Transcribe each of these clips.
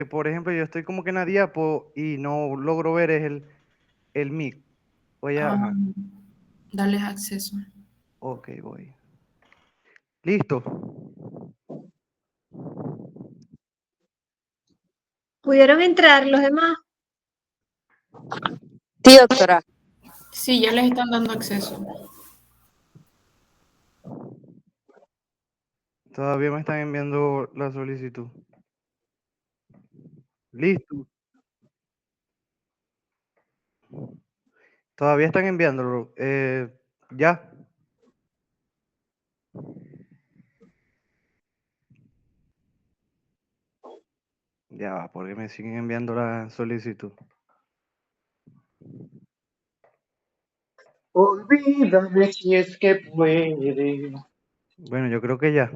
por ejemplo, yo estoy como que en la diapo y no logro ver es el mic. Voy a, Ah, ajá, darles acceso. ok, voy. Listo. ¿Pudieron entrar los demás? Sí, doctora. Sí, ya les están dando acceso. Todavía me están enviando la solicitud. Listo. Todavía están enviándolo. Ya. Ya va, porque me siguen enviando la solicitud. Olvídame si es que puede. Bueno, yo creo que ya.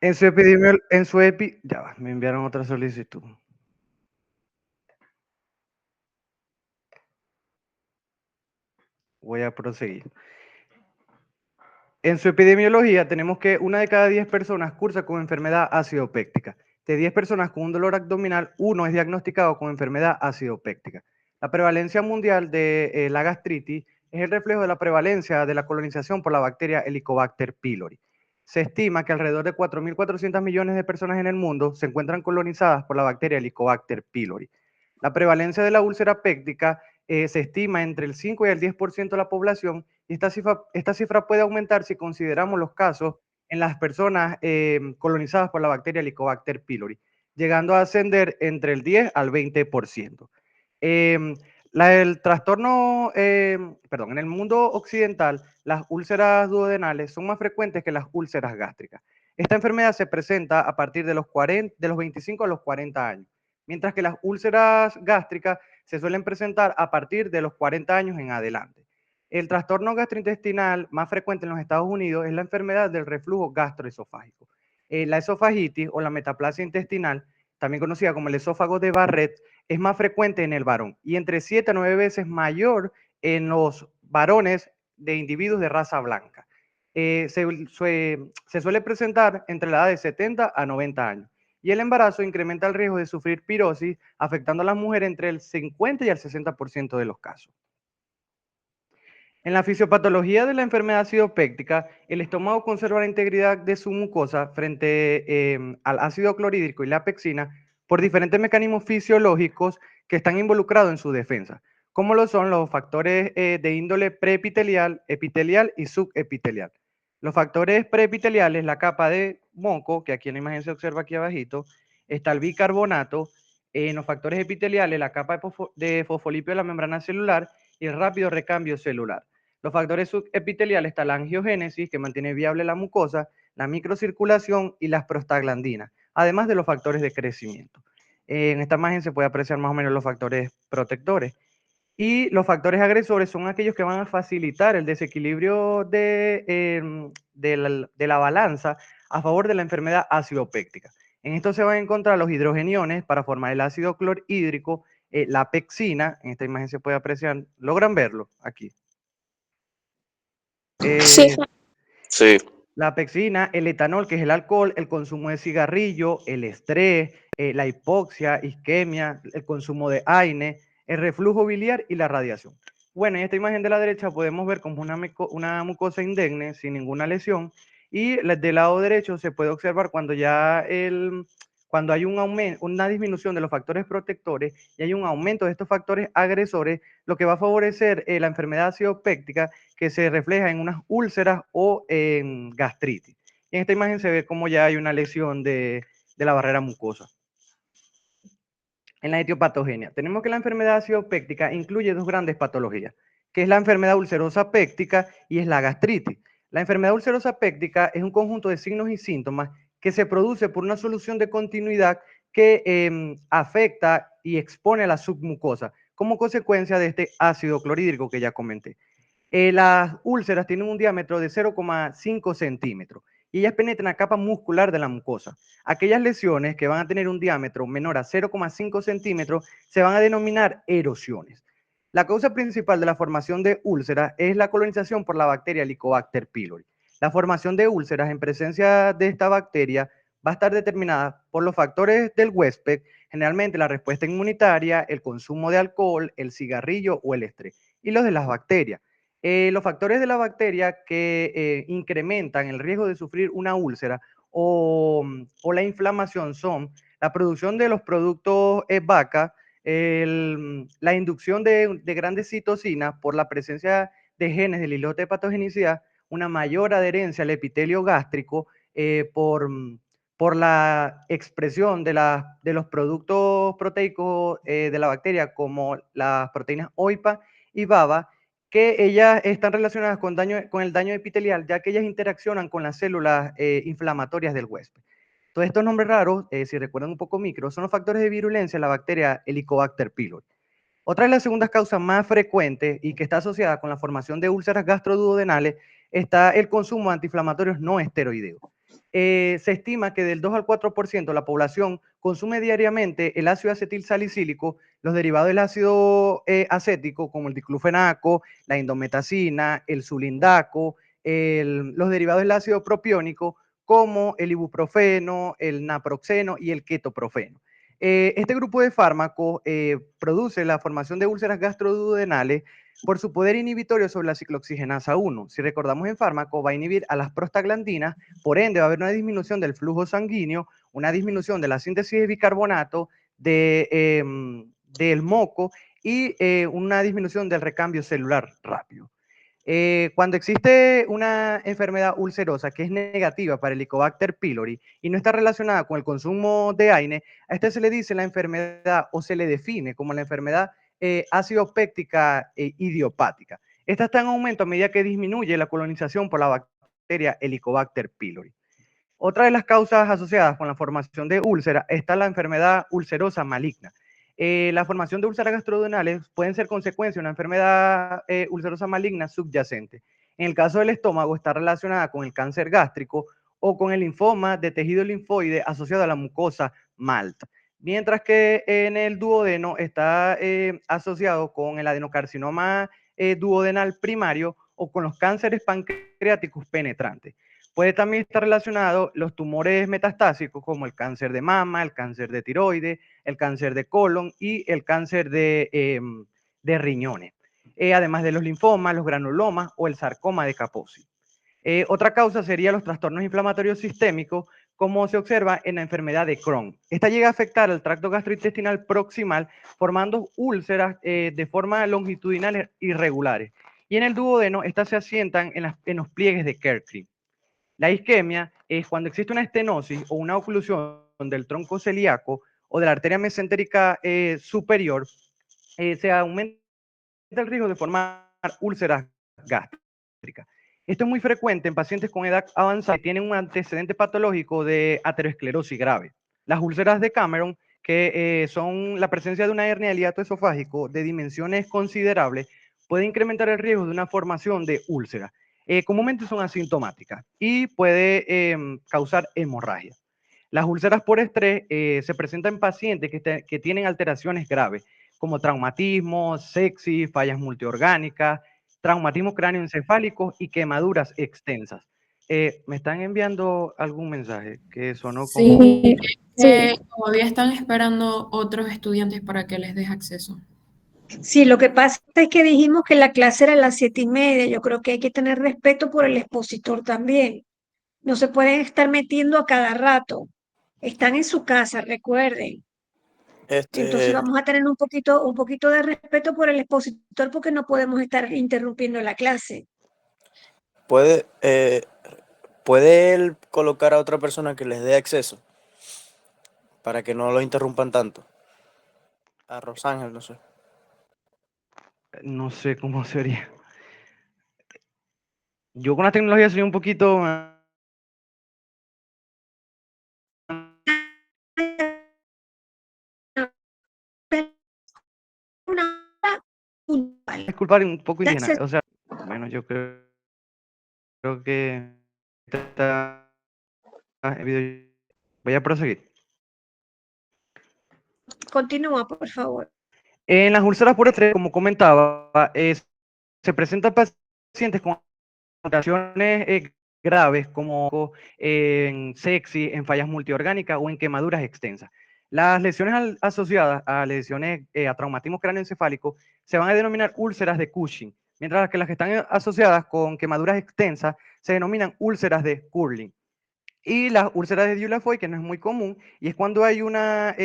Ya va, me enviaron otra solicitud. Voy a proseguir. En su epidemiología tenemos que 1 de cada 10 personas cursa con enfermedad acidopéctica. De 10 personas con un dolor abdominal, 1 es diagnosticado con enfermedad acidopéctica. La prevalencia mundial de la gastritis es el reflejo de la prevalencia de la colonización por la bacteria Helicobacter pylori. Se estima que alrededor de 4.400 millones de personas en el mundo se encuentran colonizadas por la bacteria Helicobacter pylori. La prevalencia de la úlcera péptica se estima entre el 5 y el 10% de la población y esta cifra puede aumentar si consideramos los casos en las personas colonizadas por la bacteria Helicobacter pylori, llegando a ascender entre el 10 al 20%. El trastorno, perdón, en el mundo occidental, las úlceras duodenales son más frecuentes que las úlceras gástricas. Esta enfermedad se presenta a partir de los 25 a los 40 años, mientras que las úlceras gástricas se suelen presentar a partir de los 40 años en adelante. El trastorno gastrointestinal más frecuente en los Estados Unidos es la enfermedad del reflujo gastroesofágico. La esofagitis o la metaplasia intestinal, también conocida como el esófago de Barrett, es más frecuente en el varón y entre 7 a 9 veces mayor en los varones de individuos de raza blanca. Se suele presentar entre la edad de 70 a 90 años y el embarazo incrementa el riesgo de sufrir pirosis, afectando a las mujeres entre el 50 y el 60% de los casos. En la fisiopatología de la enfermedad acidopéctica, el estómago conserva la integridad de su mucosa frente al ácido clorhídrico y la pexina por diferentes mecanismos fisiológicos que están involucrados en su defensa, como lo son los factores de índole preepitelial, epitelial y subepitelial. Los factores preepiteliales, la capa de moco, que aquí en la imagen se observa aquí abajito, está el bicarbonato. En los factores epiteliales, la capa de fosfolipio de la membrana celular y el rápido recambio celular. Los factores subepiteliales está la angiogénesis, que mantiene viable la mucosa, la microcirculación y las prostaglandinas, además de los factores de crecimiento. En esta imagen se puede apreciar más o menos los factores protectores. Y los factores agresores son aquellos que van a facilitar el desequilibrio de la balanza a favor de la enfermedad acidopéctica. En esto se van a encontrar los hidrogeniones para formar el ácido clorhídrico, la pexina, en esta imagen se puede apreciar, logran verlo aquí. Sí. Sí. La pexina, el etanol, que es el alcohol, el consumo de cigarrillo, el estrés, la hipoxia, isquemia, el consumo de AINE, el reflujo biliar y la radiación. Bueno, en esta imagen de la derecha podemos ver como una mucosa indemne sin ninguna lesión y del lado derecho se puede observar cuando hay un aumento, una disminución de los factores protectores y hay un aumento de estos factores agresores, lo que va a favorecer la enfermedad acidopéctica que se refleja en unas úlceras o en gastritis. Y en esta imagen se ve como ya hay una lesión de la barrera mucosa. En la etiopatogenia, tenemos que la enfermedad acidopéctica incluye dos grandes patologías, que es la enfermedad ulcerosa péptica y es la gastritis. La enfermedad ulcerosa péptica es un conjunto de signos y síntomas que se produce por una solución de continuidad que afecta y expone a la submucosa como consecuencia de este ácido clorhídrico que ya comenté. Las úlceras tienen un diámetro de 0,5 centímetros y ellas penetran la capa muscular de la mucosa. Aquellas lesiones que van a tener un diámetro menor a 0,5 centímetros se van a denominar erosiones. La causa principal de la formación de úlceras es la colonización por la bacteria Helicobacter pylori. La formación de úlceras en presencia de esta bacteria va a estar determinada por los factores del huésped, generalmente la respuesta inmunitaria, el consumo de alcohol, el cigarrillo o el estrés, y los de las bacterias. Los factores de la bacteria que incrementan el riesgo de sufrir una úlcera o la inflamación son la producción de los productos VACA, la inducción de grandes citocinas por la presencia de genes del islote de patogenicidad, una mayor adherencia al epitelio gástrico por la expresión de los productos proteicos de la bacteria, como las proteínas OIPA y BABA, que ellas están relacionadas con el daño epitelial, ya que ellas interaccionan con las células inflamatorias del huésped. Todos estos nombres raros, si recuerdan un poco micro, son los factores de virulencia de la bacteria Helicobacter pylori. Otra de las segundas causas más frecuentes y que está asociada con la formación de úlceras gastroduodenales está el consumo de antiinflamatorios no esteroideos. Se estima que del 2 al 4% de la población consume diariamente el ácido acetil salicílico, los derivados del ácido acético como el diclofenaco, la indometacina, el sulindaco, los derivados del ácido propiónico como el ibuprofeno, el naproxeno y el ketoprofeno. Este grupo de fármacos produce la formación de úlceras gastroduodenales por su poder inhibitorio sobre la ciclooxigenasa 1. Si recordamos en fármaco, va a inhibir a las prostaglandinas, por ende va a haber una disminución del flujo sanguíneo, una disminución de la síntesis de bicarbonato, del moco y una disminución del recambio celular rápido. Cuando existe una enfermedad ulcerosa que es negativa para el Helicobacter pylori y no está relacionada con el consumo de AINE, a este se le dice la enfermedad o se le define como la enfermedad ácido péptica idiopática. Esta está en aumento a medida que disminuye la colonización por la bacteria Helicobacter pylori. Otra de las causas asociadas con la formación de úlcera está la enfermedad ulcerosa maligna. La formación de úlceras gastroduodenales pueden ser consecuencia de una enfermedad ulcerosa maligna subyacente. En el caso del estómago está relacionada con el cáncer gástrico o con el linfoma de tejido linfoide asociado a la mucosa MALT. Mientras que en el duodeno está asociado con el adenocarcinoma duodenal primario o con los cánceres pancreáticos penetrantes. Puede también estar relacionado los tumores metastásicos como el cáncer de mama, el cáncer de tiroides, el cáncer de colon y el cáncer de riñones, además de los linfomas, los granulomas o el sarcoma de Kaposi. Otra causa sería los trastornos inflamatorios sistémicos, como se observa en la enfermedad de Crohn. Esta llega a afectar al tracto gastrointestinal proximal, formando úlceras de forma longitudinal irregulares. Y en el duodeno, estas se asientan en los pliegues de Kerkrin. La isquemia es cuando existe una estenosis o una oclusión del tronco celíaco o de la arteria mesentérica superior, se aumenta el riesgo de formar úlceras gástricas. Esto es muy frecuente en pacientes con edad avanzada que tienen un antecedente patológico de aterosclerosis grave. Las úlceras de Cameron, que son la presencia de una hernia del hiato esofágico de dimensiones considerables, puede incrementar el riesgo de una formación de úlceras. Comúnmente son asintomáticas y puede causar hemorragia. Las úlceras por estrés se presentan en pacientes que tienen alteraciones graves, como traumatismo, sepsis, fallas multiorgánicas, traumatismo cráneoencefálico y quemaduras extensas. ¿Me están enviando algún mensaje que sonó como... Sí, Sí. todavía están esperando otros estudiantes para que les des acceso. Sí, lo que pasa es que dijimos que la clase era a las 7:30. Yo creo que hay que tener respeto por el expositor también. No se pueden estar metiendo a cada rato. Están en su casa, recuerden. Entonces vamos a tener un poquito de respeto por el expositor porque no podemos estar interrumpiendo la clase. ¿Puede él colocar a otra persona que les dé acceso para que no lo interrumpan tanto? A Rosángel, no sé. No sé cómo sería. Yo con la tecnología soy un poquito... Una hora puntual. disculpar, un poco Da indígena. acceso. O sea, bueno, yo creo que está el video. Voy a proseguir. Continúa, por favor. En las úlceras por estrés, como comentaba, se presentan pacientes con alteraciones graves como en sepsis, en fallas multiorgánicas o en quemaduras extensas. Las lesiones asociadas a lesiones a traumatismo cráneoencefálico se van a denominar úlceras de Cushing, mientras que las que están asociadas con quemaduras extensas se denominan úlceras de Curling. Y las úlceras de Dieulafoy, que no es muy común, y es cuando hay una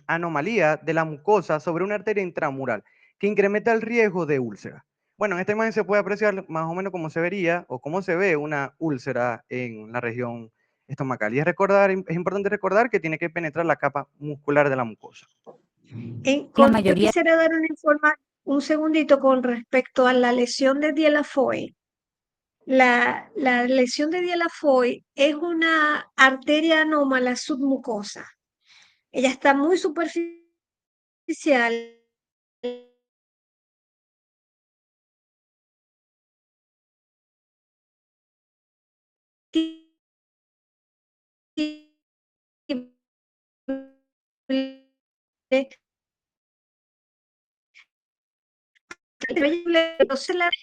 anomalía de la mucosa sobre una arteria intramural que incrementa el riesgo de úlcera. Bueno, en esta imagen se puede apreciar más o menos cómo se vería o cómo se ve una úlcera en la región estomacal. Y es importante recordar que tiene que penetrar la capa muscular de la mucosa. Yo mayoría- quisiera dar un segundito con respecto a la lesión de Dieulafoy. La lesión de Dieulafoy es una arteria anómala submucosa. Ella está muy superficial.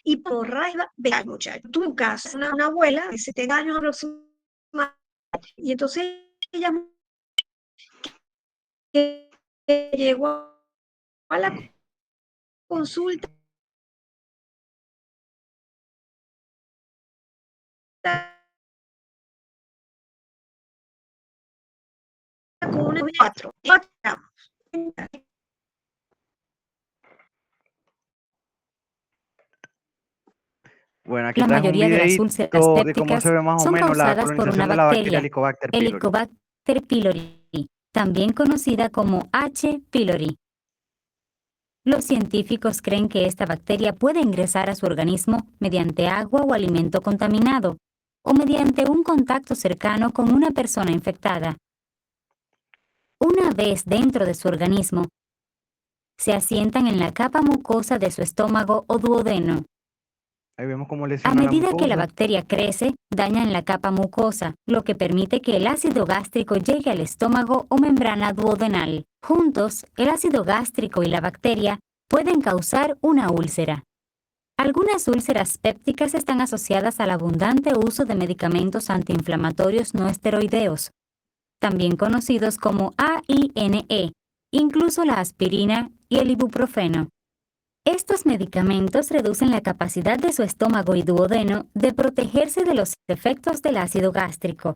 Y por raiva, vea, muchacho, tuve un caso, una abuela de 70 años aproximadamente, y entonces ella llegó a la consulta con una 4 gramos. Bueno, aquí La traes un mayoría de las úlceras videito de cómo se pépticas ve más o son menos la causadas por una colonización de la bacteria bacteria, Helicobacter pylori. Helicobacter pylori, también conocida como H. pylori. Los científicos creen que esta bacteria puede ingresar a su organismo mediante agua o alimento contaminado, o mediante un contacto cercano con una persona infectada. Una vez dentro de su organismo, se asientan en la capa mucosa de su estómago o duodeno. Ahí vemos cómo A lesiona la medida que la mucosa. bacteria crece, dañan la capa mucosa, lo que permite que el ácido gástrico llegue al estómago o membrana duodenal. Juntos, el ácido gástrico y la bacteria pueden causar una úlcera. Algunas úlceras pépticas están asociadas al abundante uso de medicamentos antiinflamatorios no esteroideos, también conocidos como AINE, incluso la aspirina y el ibuprofeno. Estos medicamentos reducen la capacidad de su estómago y duodeno de protegerse de los efectos del ácido gástrico.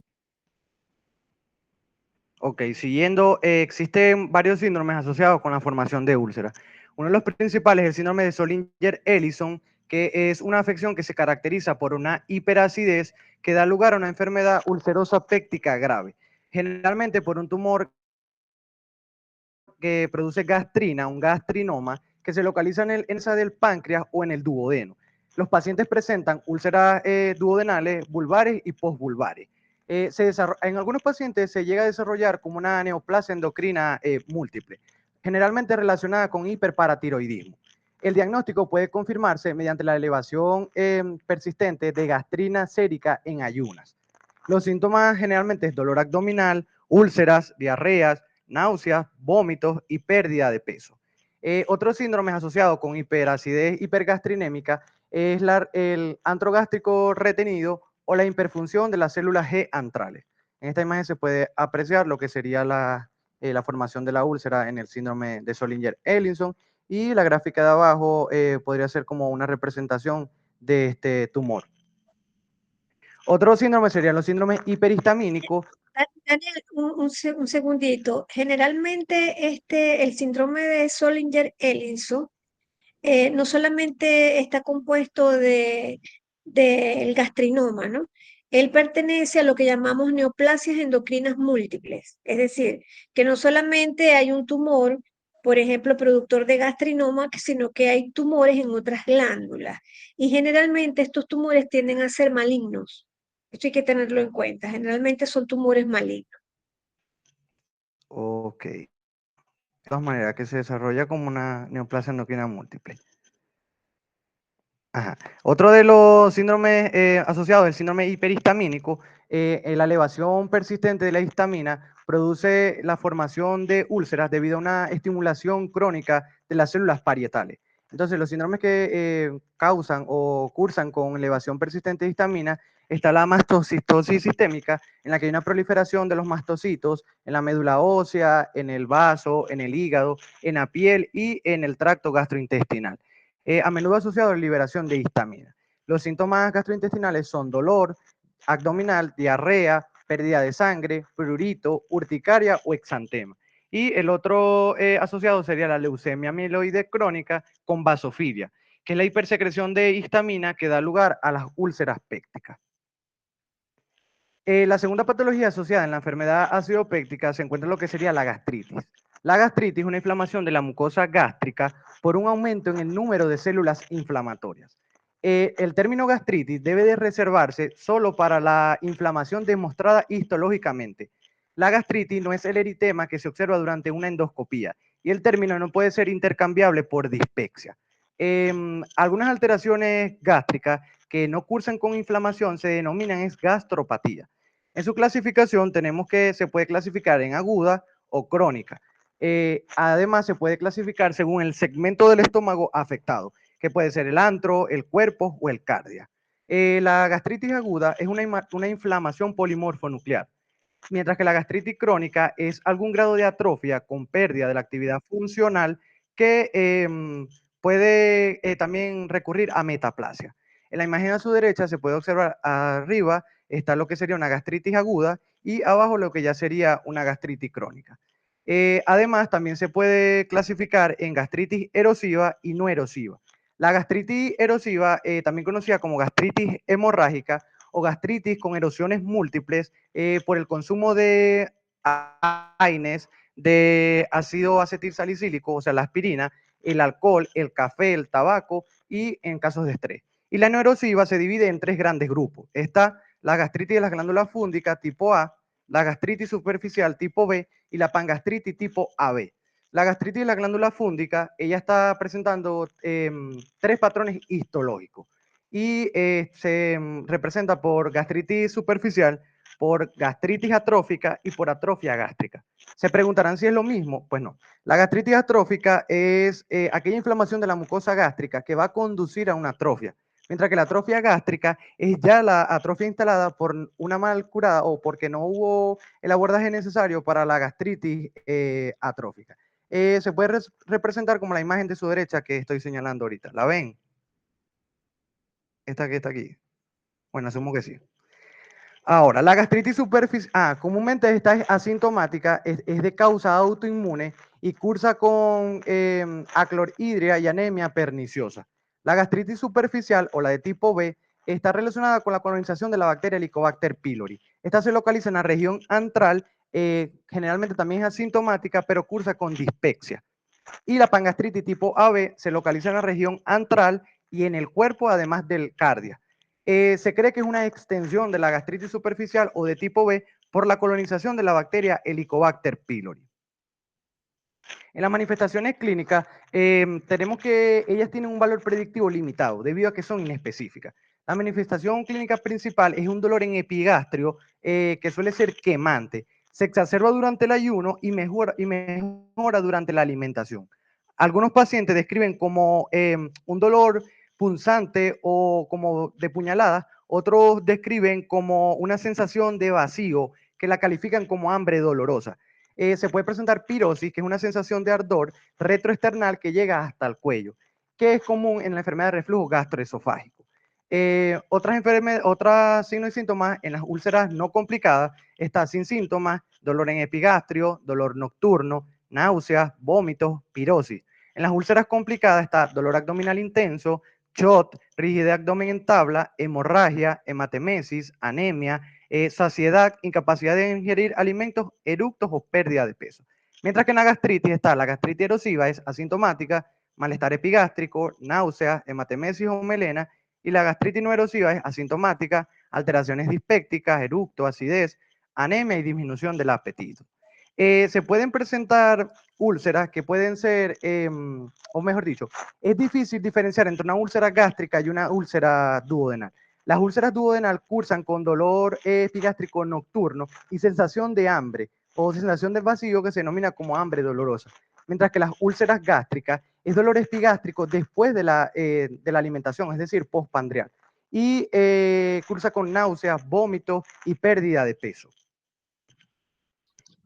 Ok, siguiendo, existen varios síndromes asociados con la formación de úlceras. Uno de los principales es el síndrome de Zollinger-Ellison, que es una afección que se caracteriza por una hiperacidez que da lugar a una enfermedad ulcerosa péptica grave, generalmente por un tumor que produce gastrina, un gastrinoma, que se localiza en esa del páncreas o en el duodeno. Los pacientes presentan úlceras duodenales, vulvares y posvulvares. En algunos pacientes se llega a desarrollar como una neoplasia endocrina múltiple, generalmente relacionada con hiperparatiroidismo. El diagnóstico puede confirmarse mediante la elevación persistente de gastrina sérica en ayunas. Los síntomas generalmente es dolor abdominal, úlceras, diarreas, náuseas, vómitos y pérdida de peso. Otros síndromes asociados con hiperacidez hipergastrinémica es el antro gástrico retenido o la hiperfunción de las células G antrales. En esta imagen se puede apreciar lo que sería la formación de la úlcera en el síndrome de Zollinger-Ellison, y la gráfica de abajo podría ser como una representación de este tumor. Otro síndrome serían los síndromes hiperhistamínicos. Daniel, un segundito. Generalmente el síndrome de Zollinger-Ellison no solamente está compuesto del gastrinoma, ¿no? Él pertenece a lo que llamamos neoplasias endocrinas múltiples, es decir, que no solamente hay un tumor, por ejemplo, productor de gastrinoma, sino que hay tumores en otras glándulas. Y generalmente estos tumores tienden a ser malignos. Esto hay que tenerlo en cuenta. Generalmente son tumores malignos. Ok. De todas maneras, que se desarrolla como una neoplasia endocrina múltiple. Ajá. Otro de los síndromes asociados, el síndrome hiperhistamínico, la elevación persistente de la histamina produce la formación de úlceras debido a una estimulación crónica de las células parietales. Entonces, los síndromes que causan o cursan con elevación persistente de histamina está la mastocistosis sistémica, en la que hay una proliferación de los mastocitos en la médula ósea, en el vaso, en el hígado, en la piel y en el tracto gastrointestinal, a menudo asociado a la liberación de histamina. Los síntomas gastrointestinales son dolor abdominal, diarrea, pérdida de sangre, prurito, urticaria o exantema. Y el otro asociado sería la leucemia amiloide crónica con vasofilia, que es la hipersecreción de histamina que da lugar a las úlceras pépticas. La segunda patología asociada en la enfermedad ácido péptica se encuentra en lo que sería la gastritis. La gastritis es una inflamación de la mucosa gástrica por un aumento en el número de células inflamatorias. El término gastritis debe de reservarse solo para la inflamación demostrada histológicamente. La gastritis no es el eritema que se observa durante una endoscopía y el término no puede ser intercambiable por dispepsia. Algunas alteraciones gástricas que no cursan con inflamación se denominan gastropatía. En su clasificación tenemos que se puede clasificar en aguda o crónica. Además se puede clasificar según el segmento del estómago afectado, que puede ser el antro, el cuerpo o el cardia. La gastritis aguda es una inflamación polimorfonuclear, mientras que la gastritis crónica es algún grado de atrofia con pérdida de la actividad funcional que puede también recurrir a metaplasia. En la imagen a su derecha se puede observar arriba está lo que sería una gastritis aguda y abajo lo que ya sería una gastritis crónica. Además, también se puede clasificar en gastritis erosiva y no erosiva. La gastritis erosiva, también conocida como gastritis hemorrágica o gastritis con erosiones múltiples por el consumo de AINES, de ácido acetilsalicílico, o sea, la aspirina, el alcohol, el café, el tabaco y en casos de estrés. Y la no erosiva se divide en tres grandes grupos. Está la gastritis de las glándulas fúngicas tipo A, la gastritis superficial tipo B y la pangastritis tipo AB. La gastritis de la glándula fúngica, ella está presentando tres patrones histológicos y se representa por gastritis superficial, por gastritis atrófica y por atrofia gástrica. Se preguntarán si es lo mismo. Pues no. La gastritis atrófica es aquella inflamación de la mucosa gástrica que va a conducir a una atrofia, mientras que la atrofia gástrica es ya la atrofia instalada por una mal curada o porque no hubo el abordaje necesario para la gastritis atrófica. Se puede representar como la imagen de su derecha que estoy señalando ahorita. ¿La ven? Esta que está aquí. Bueno, asumo que sí. Ahora, la gastritis superficial, comúnmente esta es asintomática, es de causa autoinmune y cursa con aclorhidria y anemia perniciosa. La gastritis superficial o la de tipo B está relacionada con la colonización de la bacteria Helicobacter pylori. Esta se localiza en la región antral, generalmente también es asintomática, pero cursa con dispepsia. Y la pangastritis tipo AB se localiza en la región antral y en el cuerpo, además del cardia. Se cree que es una extensión de la gastritis superficial o de tipo B por la colonización de la bacteria Helicobacter pylori. En las manifestaciones clínicas, tenemos que ellas tienen un valor predictivo limitado debido a que son inespecíficas. La manifestación clínica principal es un dolor en epigastrio que suele ser quemante. Se exacerba durante el ayuno y mejora durante la alimentación. Algunos pacientes describen como un dolor punzante o como de puñalada, otros describen como una sensación de vacío que la califican como hambre dolorosa. Se puede presentar pirosis, que es una sensación de ardor retroesternal que llega hasta el cuello, que es común en la enfermedad de reflujo gastroesofágico. Otros signos y síntomas en las úlceras no complicadas está sin síntomas, dolor en epigastrio, dolor nocturno, náuseas, vómitos, pirosis. En las úlceras complicadas está dolor abdominal intenso, SHOT, rigidez de abdomen en tabla, hemorragia, hematemesis, anemia, saciedad, incapacidad de ingerir alimentos, eructos o pérdida de peso. Mientras que en la gastritis está la gastritis erosiva, es asintomática, malestar epigástrico, náuseas, hematemesis o melena, y la gastritis no erosiva es asintomática, alteraciones dispépticas, eructo, acidez, anemia y disminución del apetito. Se pueden presentar úlceras que pueden ser, o mejor dicho, es difícil diferenciar entre una úlcera gástrica y una úlcera duodenal. Las úlceras duodenal cursan con dolor epigástrico nocturno y sensación de hambre o sensación de vacío que se denomina como hambre dolorosa. Mientras que las úlceras gástricas es dolor epigástrico después de la alimentación, es decir, postpandrial. y cursa con náuseas, vómitos y pérdida de peso.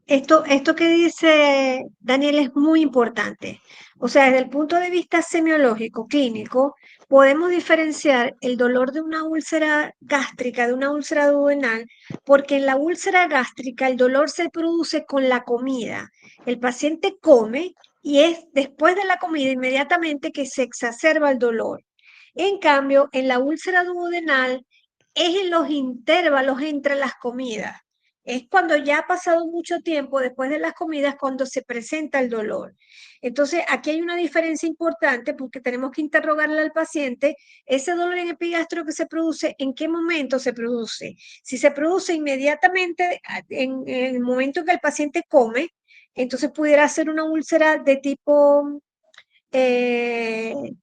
Esto que dice Daniel es muy importante. O sea, desde el punto de vista semiológico, clínico, podemos diferenciar el dolor de una úlcera gástrica de una úlcera duodenal, porque en la úlcera gástrica el dolor se produce con la comida. El paciente come y es después de la comida inmediatamente que se exacerba el dolor. En cambio, en la úlcera duodenal es en los intervalos entre las comidas. Es cuando ya ha pasado mucho tiempo después de las comidas cuando se presenta el dolor. Entonces, aquí hay una diferencia importante porque tenemos que interrogarle al paciente ese dolor en epigastrio que se produce, ¿en qué momento se produce? Si se produce inmediatamente en el momento en que el paciente come, entonces pudiera ser una úlcera de tipo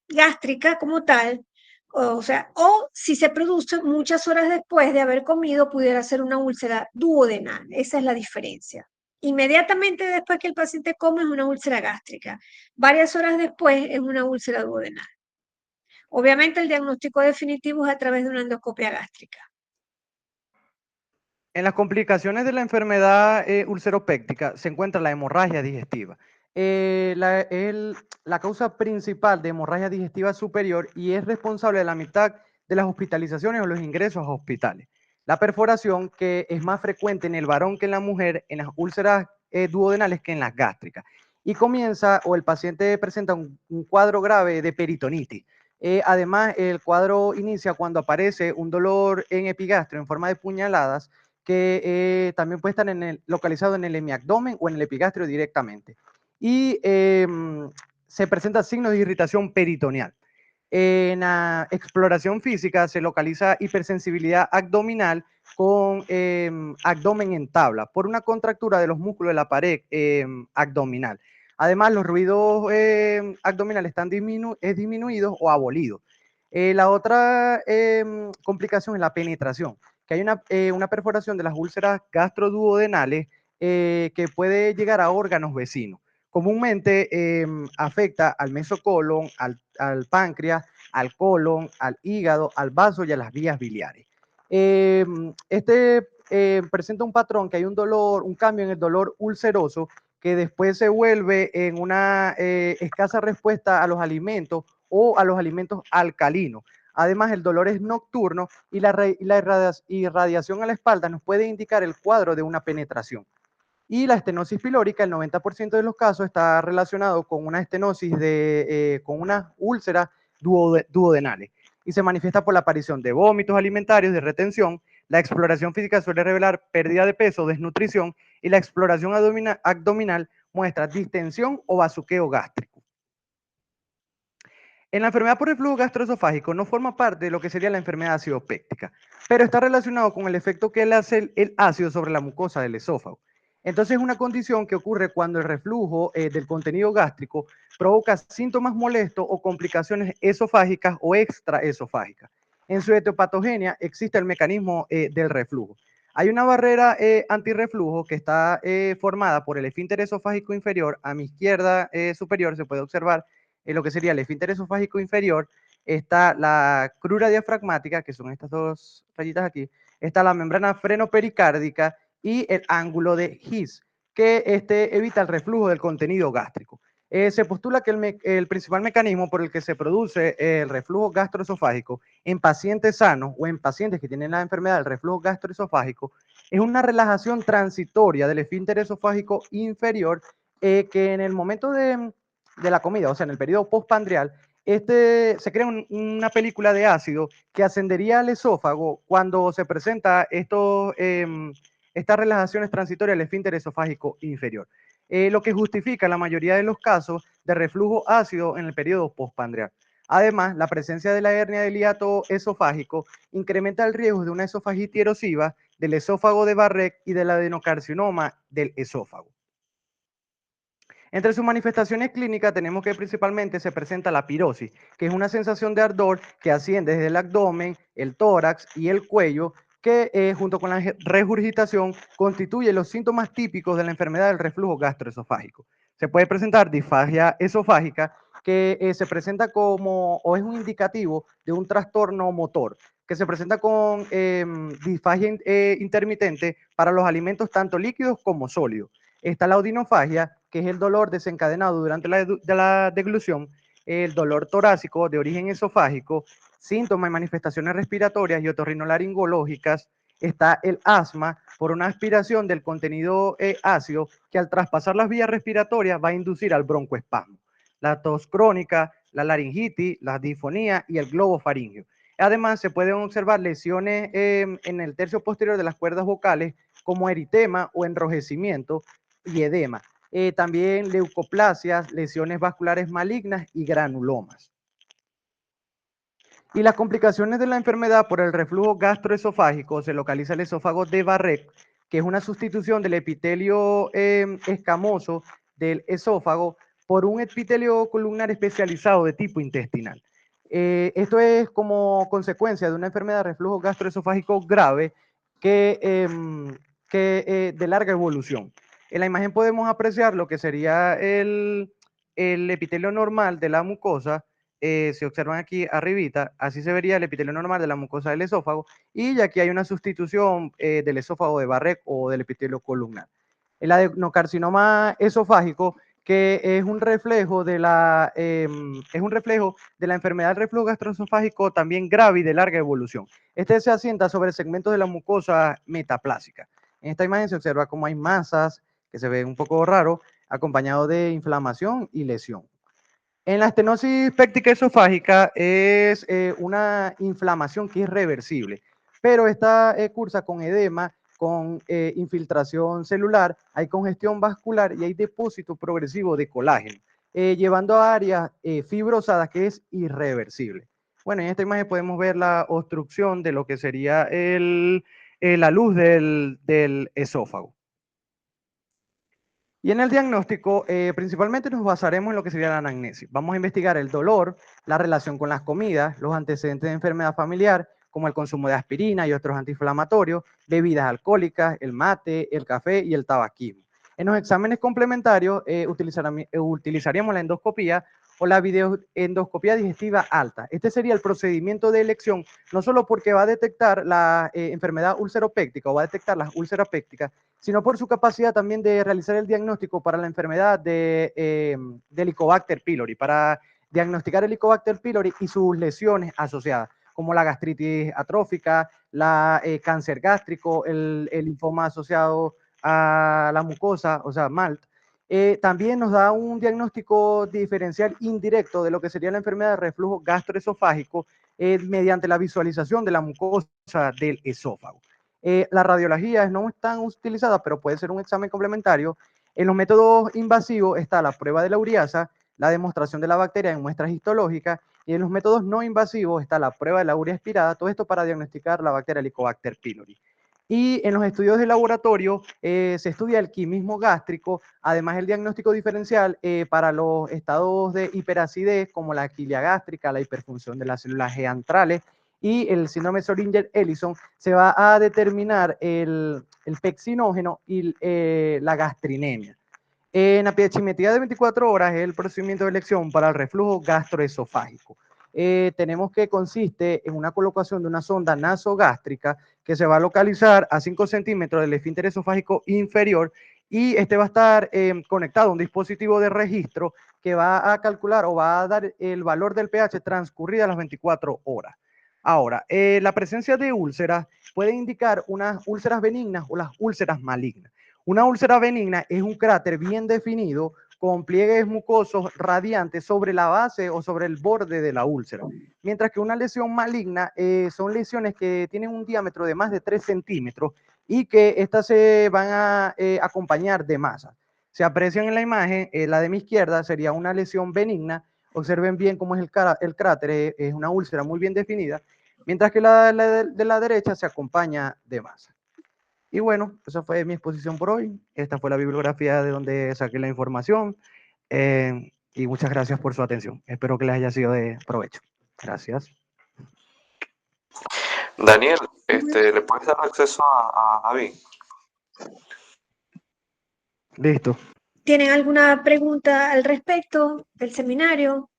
gástrica como tal, o sea, o si se produce muchas horas después de haber comido, pudiera ser una úlcera duodenal. Esa es la diferencia. Inmediatamente después que el paciente come es una úlcera gástrica. Varias horas después es una úlcera duodenal. Obviamente el diagnóstico definitivo es a través de una endoscopia gástrica. En las complicaciones de la enfermedad ulceropéctica se encuentra la hemorragia digestiva. La causa principal de hemorragia digestiva superior y es responsable de la mitad de las hospitalizaciones o los ingresos a hospitales. La perforación, que es más frecuente en el varón que en la mujer, en las úlceras duodenales que en las gástricas. Y comienza, o el paciente presenta un cuadro grave de peritonitis. Además, el cuadro inicia cuando aparece un dolor en epigastrio en forma de puñaladas, que también puede estar localizado en el hemiabdomen o en el epigastrio directamente. Y se presentan signos de irritación peritoneal. En la exploración física se localiza hipersensibilidad abdominal con abdomen en tabla por una contractura de los músculos de la pared abdominal. Además, los ruidos abdominales están disminuidos o abolidos. La otra complicación es la penetración, que hay una perforación de las úlceras gastroduodenales que puede llegar a órganos vecinos. Comúnmente afecta al mesocolon, al páncreas, al colon, al hígado, al vaso y a las vías biliares. Presenta un patrón que hay un cambio en el dolor ulceroso que después se vuelve en una escasa respuesta a los alimentos o a los alimentos alcalinos. Además, el dolor es nocturno y la irradiación a la espalda nos puede indicar el cuadro de una penetración. Y la estenosis pilórica, el 90% de los casos está relacionado con una estenosis con unas úlceras duodenales y se manifiesta por la aparición de vómitos alimentarios, de retención. La exploración física suele revelar pérdida de peso, desnutrición, y la exploración abdominal muestra distensión o bazuqueo gástrico. En la enfermedad por reflujo gastroesofágico no forma parte de lo que sería la enfermedad acidopéctica, pero está relacionado con el efecto que hace el ácido sobre la mucosa del esófago. Entonces es una condición que ocurre cuando el reflujo del contenido gástrico provoca síntomas molestos o complicaciones esofágicas o extraesofágicas. En su etiopatogenia existe el mecanismo del reflujo. Hay una barrera antirreflujo que está formada por el esfínter esofágico inferior. A mi izquierda superior se puede observar en lo que sería el esfínter esofágico inferior. Está la crura diafragmática, que son estas dos rayitas aquí. Está la membrana frenopericárdica y el ángulo de His, que evita el reflujo del contenido gástrico. Se postula que el principal mecanismo por el que se produce el reflujo gastroesofágico en pacientes sanos o en pacientes que tienen la enfermedad del reflujo gastroesofágico es una relajación transitoria del esfínter esofágico inferior que en el momento de la comida, o sea, en el periodo postpandrial, se crea una película de ácido que ascendería al esófago cuando se presenta estas relajaciones transitorias del esfínter esofágico inferior, lo que justifica la mayoría de los casos de reflujo ácido en el periodo postpandrial. Además, la presencia de la hernia del hiato esofágico incrementa el riesgo de una esofagitis erosiva, del esófago de Barrett y del adenocarcinoma del esófago. Entre sus manifestaciones clínicas tenemos que principalmente se presenta la pirosis, que es una sensación de ardor que asciende desde el abdomen, el tórax y el cuello, que junto con la regurgitación constituye los síntomas típicos de la enfermedad del reflujo gastroesofágico. Se puede presentar disfagia esofágica, que se presenta como, o es un indicativo de un trastorno motor, que se presenta con disfagia intermitente para los alimentos tanto líquidos como sólidos. Está la odinofagia, que es el dolor desencadenado durante la deglución, el dolor torácico de origen esofágico, síntomas y manifestaciones respiratorias y otorrinolaringológicas. Está el asma por una aspiración del contenido ácido que al traspasar las vías respiratorias va a inducir al broncoespasmo. La tos crónica, la laringitis, la disfonía y el globo faríngeo. Además, se pueden observar lesiones en el tercio posterior de las cuerdas vocales como eritema o enrojecimiento y edema. También leucoplasias, lesiones vasculares malignas y granulomas. Y las complicaciones de la enfermedad por el reflujo gastroesofágico se localiza el esófago de Barrett, que es una sustitución del epitelio escamoso del esófago por un epitelio columnar especializado de tipo intestinal. Esto es como consecuencia de una enfermedad de reflujo gastroesofágico grave de larga evolución. En la imagen podemos apreciar lo que sería el epitelio normal de la mucosa. Se observan aquí arribita, así se vería el epitelio normal de la mucosa del esófago, y aquí hay una sustitución del esófago de Barrett o del epitelio columnar. El adenocarcinoma esofágico, que es un reflejo de la enfermedad del reflujo gastroesofágico también grave y de larga evolución. Este se asienta sobre segmentos de la mucosa metaplásica. En esta imagen se observa cómo hay masas, que se ve un poco raro, acompañado de inflamación y lesión. En la estenosis péptica esofágica es una inflamación que es reversible, pero esta cursa con edema, con infiltración celular, hay congestión vascular y hay depósito progresivo de colágeno, llevando a áreas fibrosadas que es irreversible. Bueno, en esta imagen podemos ver la obstrucción de lo que sería la luz del esófago. Y en el diagnóstico, principalmente nos basaremos en lo que sería la anamnesis. Vamos a investigar el dolor, la relación con las comidas, los antecedentes de enfermedad familiar, como el consumo de aspirina y otros antiinflamatorios, bebidas alcohólicas, el mate, el café y el tabaquismo. En los exámenes complementarios utilizaríamos la endoscopía o la videoendoscopía digestiva alta. Este sería el procedimiento de elección, no solo porque va a detectar la enfermedad ulceropéctica o va a detectar las úlceras pépticas, sino por su capacidad también de realizar el diagnóstico para la enfermedad de Helicobacter pylori, para diagnosticar el Helicobacter pylori y sus lesiones asociadas, como la gastritis atrófica, la cáncer gástrico, el linfoma asociado a la mucosa, o sea, MALT. También nos da un diagnóstico diferencial indirecto de lo que sería la enfermedad de reflujo gastroesofágico mediante la visualización de la mucosa del esófago. Las radiologías no están utilizadas, pero puede ser un examen complementario. En los métodos invasivos está la prueba de la ureasa, la demostración de la bacteria en muestras histológicas, y en los métodos no invasivos está la prueba de la urea aspirada, todo esto para diagnosticar la bacteria Helicobacter pylori. Y en los estudios de laboratorio se estudia el quimismo gástrico, además el diagnóstico diferencial para los estados de hiperacidez como la quilia gástrica, la hiperfunción de las células G antrales y el síndrome Zollinger-Ellison. Se va a determinar el pexinógeno y la gastrinemia. En la piachimetría de 24 horas es el procedimiento de elección para el reflujo gastroesofágico. Tenemos que consiste en una colocación de una sonda nasogástrica que se va a localizar a 5 centímetros del esfínter esofágico inferior, y este va a estar conectado a un dispositivo de registro que va a calcular o va a dar el valor del pH transcurridas las 24 horas. Ahora, la presencia de úlceras puede indicar unas úlceras benignas o las úlceras malignas. Una úlcera benigna es un cráter bien definido con pliegues mucosos radiantes sobre la base o sobre el borde de la úlcera, mientras que una lesión maligna son lesiones que tienen un diámetro de más de 3 centímetros y que estas se van a acompañar de masa. Se aprecian en la imagen, la de mi izquierda sería una lesión benigna. Observen bien cómo es el cráter, es una úlcera muy bien definida, mientras que la de la derecha se acompaña de masa. Y bueno, esa fue mi exposición por hoy. Esta fue la bibliografía de donde saqué la información. Y muchas gracias por su atención. Espero que les haya sido de provecho. Gracias. Daniel, ¿le puedes dar acceso a David? Listo. ¿Tienen alguna pregunta al respecto del seminario?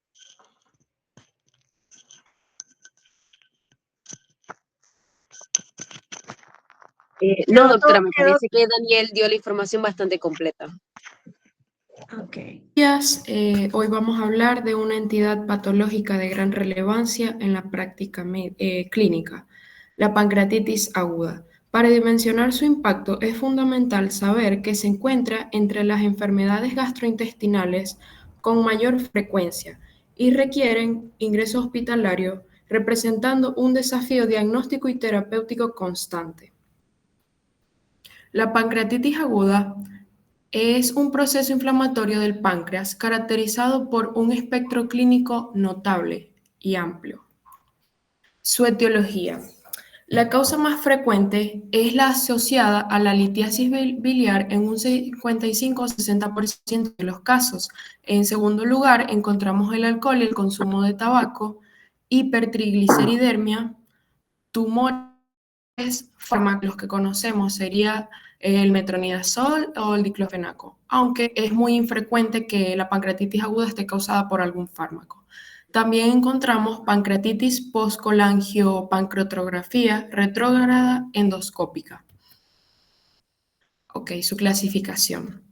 No, Quedó doctora, todo- me quedó- parece que Daniel dio la información bastante completa. Ok. Hoy vamos a hablar de una entidad patológica de gran relevancia en la práctica clínica, la pancreatitis aguda. Para dimensionar su impacto es fundamental saber que se encuentra entre las enfermedades gastrointestinales con mayor frecuencia y requieren ingreso hospitalario, representando un desafío diagnóstico y terapéutico constante. La pancreatitis aguda es un proceso inflamatorio del páncreas caracterizado por un espectro clínico notable y amplio. Su etiología. La causa más frecuente es la asociada a la litiasis biliar en un 55 o 60% de los casos. En segundo lugar, encontramos el alcohol y el consumo de tabaco, hipertrigliceridermia, tumores, fármacos que conocemos sería el metronidazol o el diclofenaco, aunque es muy infrecuente que la pancreatitis aguda esté causada por algún fármaco. También encontramos pancreatitis postcolangiopancreatografía retrógrada endoscópica. Ok, su clasificación.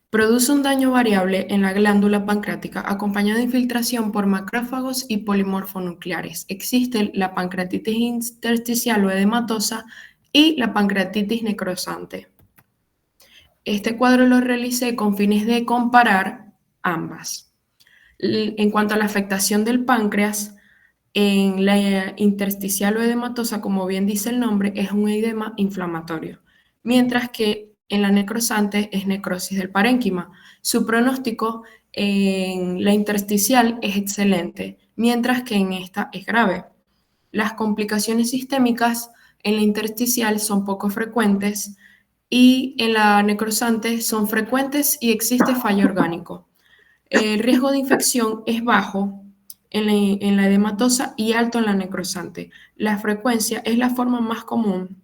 Produce un daño variable en la glándula pancreática acompañado de infiltración por macrófagos y polimorfonucleares. Existe la pancreatitis intersticial o edematosa y la pancreatitis necrosante. Este cuadro lo realicé con fines de comparar ambas. En cuanto a la afectación del páncreas, en la intersticial o edematosa, como bien dice el nombre, es un edema inflamatorio, mientras que en la necrosante es necrosis del parénquima. Su pronóstico en la intersticial es excelente, mientras que en esta es grave. Las complicaciones sistémicas en la intersticial son poco frecuentes y en la necrosante son frecuentes y existe fallo orgánico. El riesgo de infección es bajo en la edematosa y alto en la necrosante. La frecuencia es la forma más común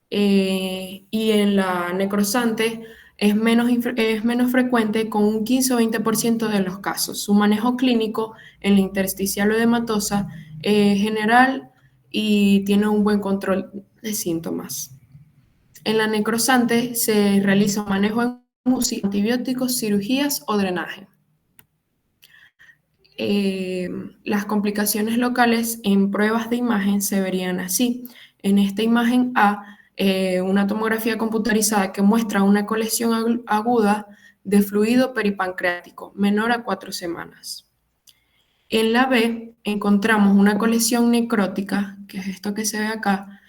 y en la necrosante es menos frecuente con un 15 o 20% de los casos. Su manejo clínico en la intersticial o edematosa es general y tiene un buen control de síntomas. En la necrosante se realiza un manejo en UCI, antibióticos, cirugías o drenaje. Las complicaciones locales en pruebas de imagen se verían así. En esta imagen A, una tomografía computarizada que muestra una colección aguda de fluido peripancreático menor a 4 semanas. En la B encontramos una colección necrótica, que es esto que se ve acá,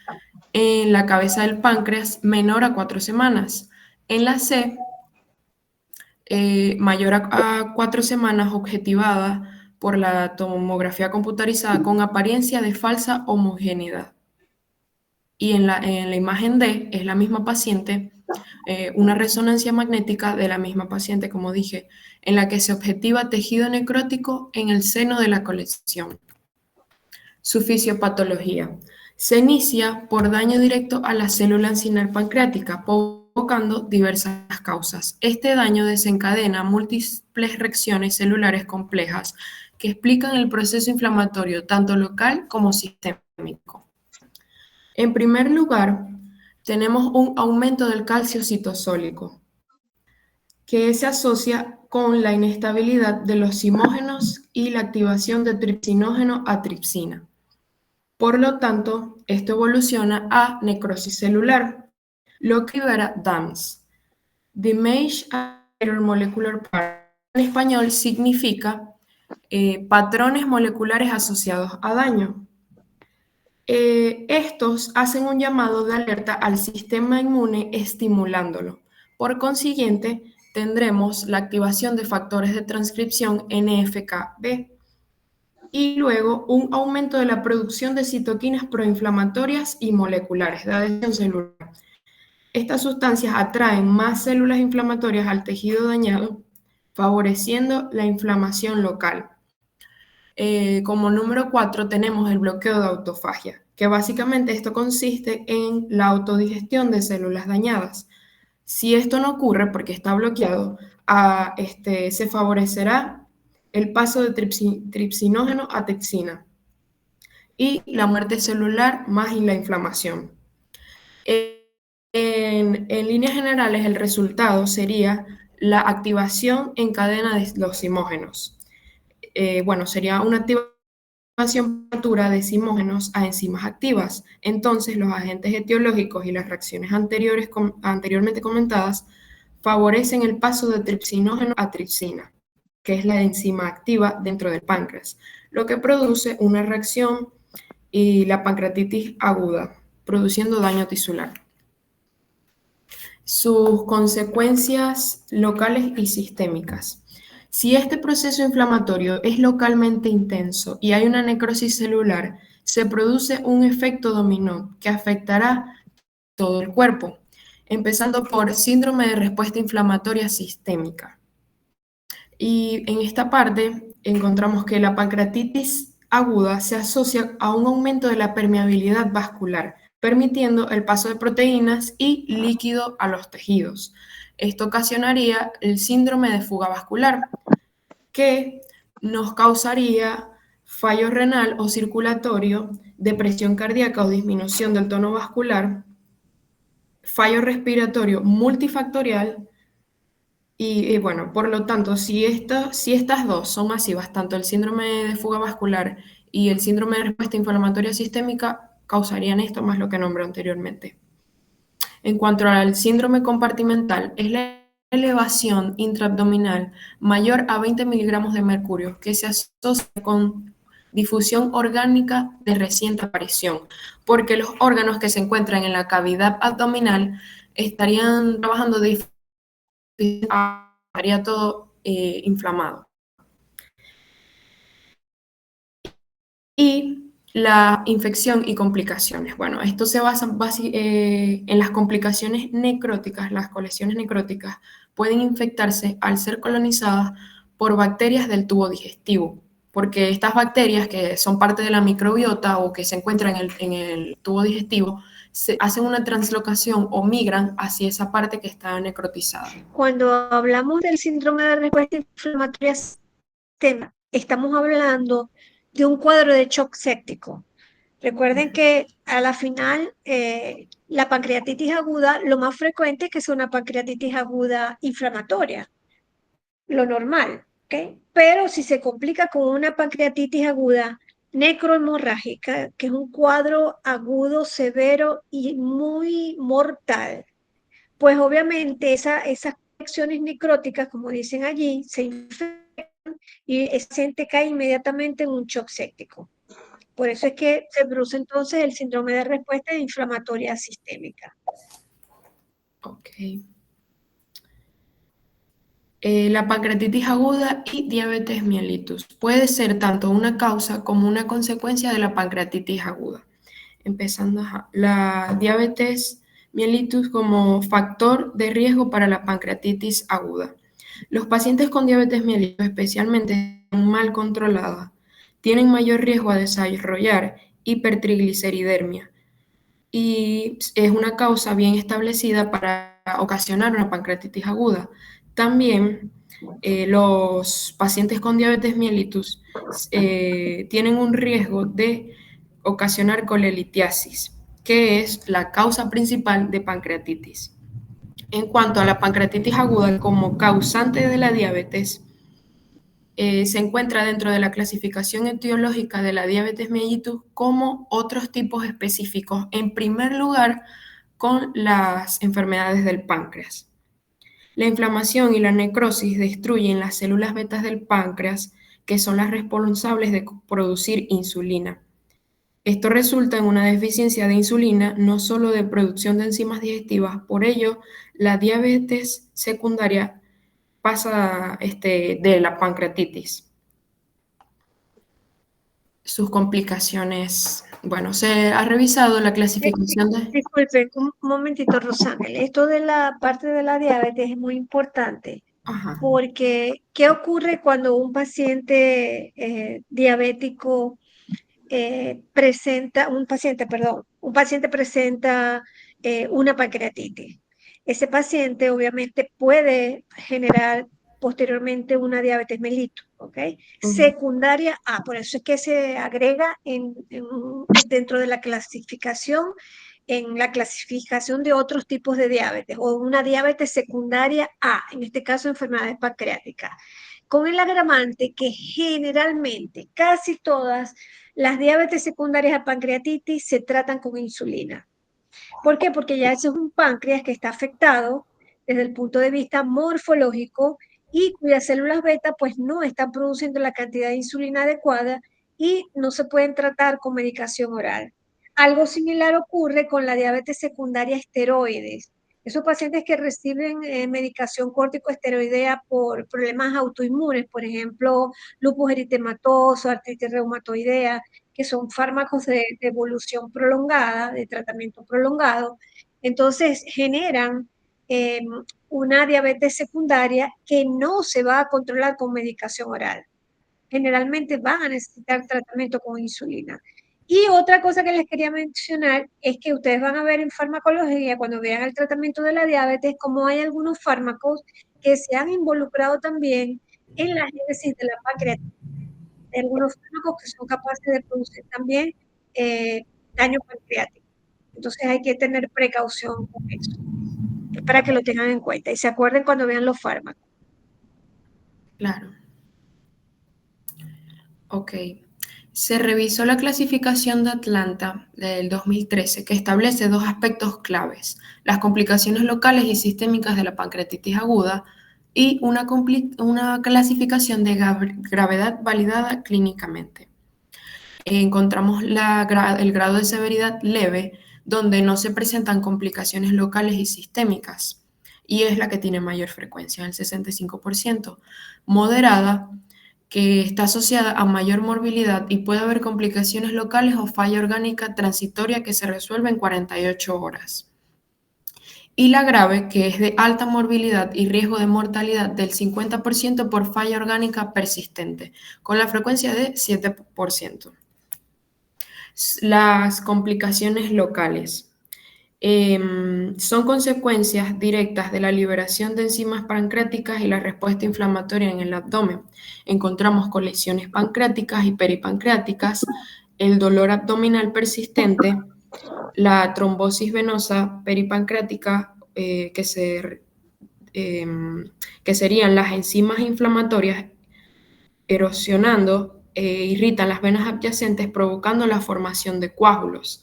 en la cabeza del páncreas menor a 4 semanas. En la C, mayor a 4 semanas, objetivada por la tomografía computarizada con apariencia de falsa homogeneidad. Y en la imagen D es la misma paciente, una resonancia magnética de la misma paciente, como dije, en la que se objetiva tejido necrótico en el seno de la colección. Su fisiopatología. Se inicia por daño directo a la célula ancinar pancreática, provocando diversas causas. Este daño desencadena múltiples reacciones celulares complejas que explican el proceso inflamatorio tanto local como sistémico. En primer lugar, tenemos un aumento del calcio citosólico, que se asocia con la inestabilidad de los zimógenos y la activación de tripsinógeno a tripsina. Por lo tanto, esto evoluciona a necrosis celular, lo que libera DAMS. Damage Molecular Pattern. En español significa patrones moleculares asociados a daño. Estos hacen un llamado de alerta al sistema inmune estimulándolo. Por consiguiente, tendremos la activación de factores de transcripción NFKB y luego un aumento de la producción de citoquinas proinflamatorias y moleculares de adhesión celular. Estas sustancias atraen más células inflamatorias al tejido dañado, favoreciendo la inflamación local. Como número 4 tenemos el bloqueo de autofagia, que básicamente esto consiste en la autodigestión de células dañadas. Si esto no ocurre porque está bloqueado, se favorecerá el paso de tripsinógeno a tripsina y la muerte celular más la inflamación. En líneas generales, el resultado sería la activación en cadena de los simógenos. Bueno, sería una activación prematura de simógenos a enzimas activas. Entonces, los agentes etiológicos y las reacciones anteriormente comentadas favorecen el paso de tripsinógeno a tripsina, que es la enzima activa dentro del páncreas, lo que produce una reacción y la pancreatitis aguda, produciendo daño tisular. Sus consecuencias locales y sistémicas. Si este proceso inflamatorio es localmente intenso y hay una necrosis celular, se produce un efecto dominó que afectará todo el cuerpo, empezando por síndrome de respuesta inflamatoria sistémica. Y en esta parte encontramos que la pancreatitis aguda se asocia a un aumento de la permeabilidad vascular, permitiendo el paso de proteínas y líquido a los tejidos. Esto ocasionaría el síndrome de fuga vascular, que nos causaría fallo renal o circulatorio, depresión cardíaca o disminución del tono vascular, fallo respiratorio multifactorial. Y bueno, por lo tanto, si estas dos son masivas, tanto el síndrome de fuga vascular y el síndrome de respuesta inflamatoria sistémica, causarían esto más lo que nombré anteriormente. En cuanto al síndrome compartimental, es la elevación intraabdominal mayor a 20 miligramos de mercurio que se asocia con difusión orgánica de reciente aparición, porque los órganos que se encuentran en la cavidad abdominal estarían trabajando de estaría todo inflamado. Y la infección y complicaciones. Bueno, esto se basa en las complicaciones necróticas. Las colecciones necróticas pueden infectarse al ser colonizadas por bacterias del tubo digestivo, porque estas bacterias que son parte de la microbiota o que se encuentran en el tubo digestivo, se hacen una translocación o migran hacia esa parte que está necrotizada. Cuando hablamos del síndrome de respuesta inflamatoria sistémica, estamos hablando de un cuadro de shock séptico. Recuerden que a la final la pancreatitis aguda, lo más frecuente es que sea una pancreatitis aguda inflamatoria, lo normal, ¿ok? Pero si se complica con una pancreatitis aguda necrohemorrágica, que es un cuadro agudo, severo y muy mortal, pues obviamente esas reacciones necróticas, como dicen allí, se infectan y el paciente cae inmediatamente en un shock séptico. Por eso es que se produce entonces el síndrome de respuesta inflamatoria sistémica. Ok. La pancreatitis aguda y diabetes mellitus. Puede ser tanto una causa como una consecuencia de la pancreatitis aguda. Empezando, la diabetes mellitus como factor de riesgo para la pancreatitis aguda. Los pacientes con diabetes mellitus, especialmente mal controlada, tienen mayor riesgo a desarrollar hipertrigliceridermia y es una causa bien establecida para ocasionar una pancreatitis aguda. También los pacientes con diabetes mellitus tienen un riesgo de ocasionar colelitiasis, que es la causa principal de pancreatitis. En cuanto a la pancreatitis aguda como causante de la diabetes, se encuentra dentro de la clasificación etiológica de la diabetes mellitus como otros tipos específicos, en primer lugar con las enfermedades del páncreas. La inflamación y la necrosis destruyen las células betas del páncreas, que son las responsables de producir insulina. Esto resulta en una deficiencia de insulina, no solo de producción de enzimas digestivas. Por ello, la diabetes secundaria pasa de la pancreatitis. Sus complicaciones, bueno, se ha revisado la clasificación de... Disculpen, un momentito, Rosángel. Esto de la parte de la diabetes es muy importante Ajá. porque ¿qué ocurre cuando un paciente diabético un paciente presenta una pancreatitis? Ese paciente obviamente puede generar posteriormente una diabetes mellitus, ¿ok? Secundaria A, por eso es que se agrega dentro de la clasificación en la clasificación de otros tipos de diabetes o una diabetes secundaria A, en este caso enfermedades pancreáticas, con el agravante que generalmente casi todas las diabetes secundarias a pancreatitis se tratan con insulina. ¿Por qué? Porque ya ese es un páncreas que está afectado desde el punto de vista morfológico y cuyas células beta pues no están produciendo la cantidad de insulina adecuada y no se pueden tratar con medicación oral. Algo similar ocurre con la diabetes secundaria a esteroides. Esos pacientes que reciben medicación corticoesteroidea por problemas autoinmunes, por ejemplo, lupus eritematoso, artritis reumatoidea, que son fármacos de evolución prolongada, de tratamiento prolongado, entonces generan eh, una diabetes secundaria que no se va a controlar con medicación oral. Generalmente van a necesitar tratamiento con insulina. Y otra cosa que les quería mencionar es que ustedes van a ver en farmacología, cuando vean el tratamiento de la diabetes, como hay algunos fármacos que se han involucrado también en la génesis de la pancreatitis. Hay algunos fármacos que son capaces de producir también daño pancreático. Entonces hay que tener precaución con eso. Es para que lo tengan en cuenta y se acuerden cuando vean los fármacos. Claro. Ok. Se revisó la clasificación de Atlanta del 2013 que establece dos aspectos claves: las complicaciones locales y sistémicas de la pancreatitis aguda y una clasificación de gravedad validada clínicamente. Encontramos el grado de severidad leve, donde no se presentan complicaciones locales y sistémicas, y es la que tiene mayor frecuencia, el 65%. Moderada, que está asociada a mayor morbilidad y puede haber complicaciones locales o falla orgánica transitoria que se resuelve en 48 horas. Y la grave, que es de alta morbilidad y riesgo de mortalidad del 50% por falla orgánica persistente, con la frecuencia de 7%. Las complicaciones locales son consecuencias directas de la liberación de enzimas pancreáticas y la respuesta inflamatoria en el abdomen. Encontramos con lesiones pancreáticas y peripancreáticas, el dolor abdominal persistente, la trombosis venosa peripancreática, que serían las enzimas inflamatorias erosionando irritan las venas adyacentes provocando la formación de coágulos.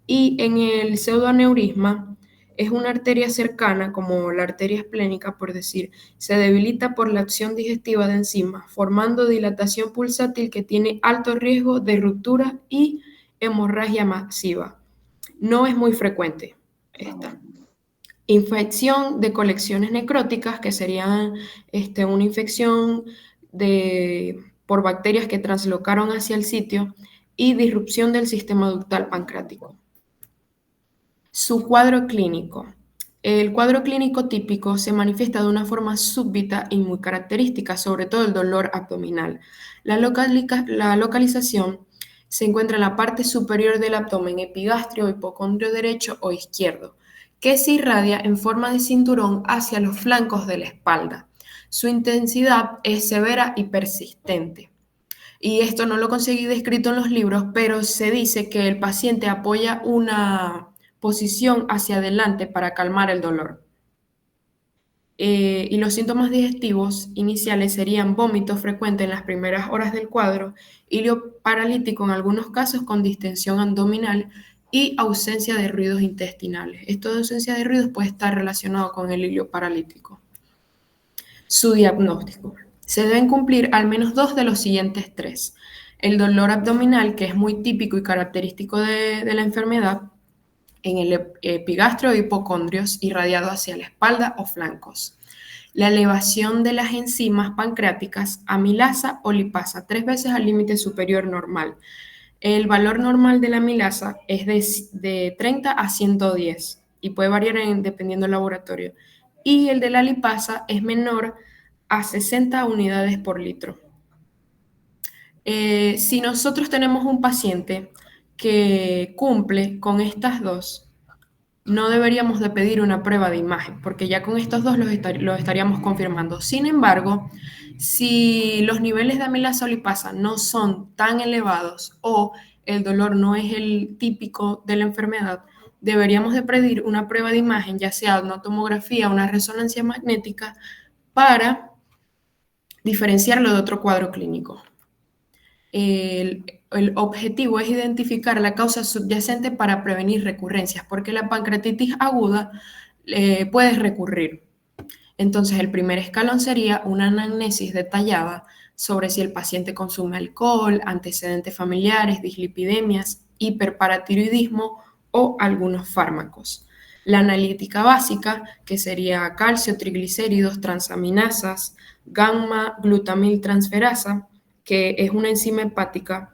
Y en el pseudoaneurisma es una arteria cercana, como la arteria esplénica, por decir, se debilita por la acción digestiva de enzimas, formando dilatación pulsátil que tiene alto riesgo de ruptura y hemorragia masiva. No es muy frecuente esta. Infección de colecciones necróticas, que serían una infección por bacterias que translocaron hacia el sitio, y disrupción del sistema ductal pancreático. Su cuadro clínico. El cuadro clínico típico se manifiesta de una forma súbita y muy característica, sobre todo el dolor abdominal. La localización se encuentra en la parte superior del abdomen, epigastrio, hipocondrio derecho o izquierdo, que se irradia en forma de cinturón hacia los flancos de la espalda. Su intensidad es severa y persistente. Y esto no lo conseguí descrito en los libros, pero se dice que el paciente apoya una posición hacia adelante para calmar el dolor. Y los síntomas digestivos iniciales serían vómito frecuente en las primeras horas del cuadro, hilio paralítico en algunos casos con distensión abdominal y ausencia de ruidos intestinales. Esto de ausencia de ruidos puede estar relacionado con el hilio paralítico. Su diagnóstico. Se deben cumplir al menos 2 de los siguientes 3. El dolor abdominal, que es muy típico y característico de la enfermedad, en el epigastrio o hipocondrios irradiado hacia la espalda o flancos. La elevación de las enzimas pancreáticas, amilasa o lipasa, 3 veces al límite superior normal. El valor normal de la amilasa es de 30 a 110 y puede variar dependiendo del laboratorio. Y el de la lipasa es menor a 60 unidades por litro. Si nosotros tenemos un paciente que cumple con estas dos, no deberíamos de pedir una prueba de imagen, porque ya con estos dos los estaríamos confirmando. Sin embargo, si los niveles de amilasa o lipasa no son tan elevados o el dolor no es el típico de la enfermedad, deberíamos de pedir una prueba de imagen, ya sea una tomografía o una resonancia magnética, para diferenciarlo de otro cuadro clínico. El objetivo es identificar la causa subyacente para prevenir recurrencias, porque la pancreatitis aguda puede recurrir. Entonces, el primer escalón sería una anamnesis detallada sobre si el paciente consume alcohol, antecedentes familiares, dislipidemias, hiperparatiroidismo o algunos fármacos. La analítica básica, que sería calcio, triglicéridos, transaminasas, gamma glutamiltransferasa, que es una enzima hepática.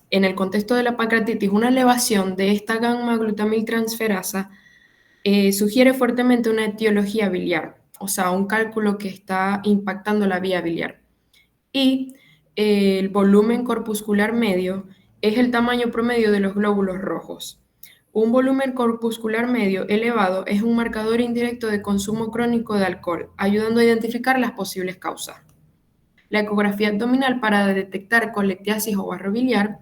En el contexto de la pancreatitis, una elevación de esta gamma glutamiltransferasa sugiere fuertemente una etiología biliar, o sea, un cálculo que está impactando la vía biliar. Y el volumen corpuscular medio es el tamaño promedio de los glóbulos rojos. Un volumen corpuscular medio elevado es un marcador indirecto de consumo crónico de alcohol, ayudando a identificar las posibles causas. La ecografía abdominal para detectar colestiasis o barro biliar.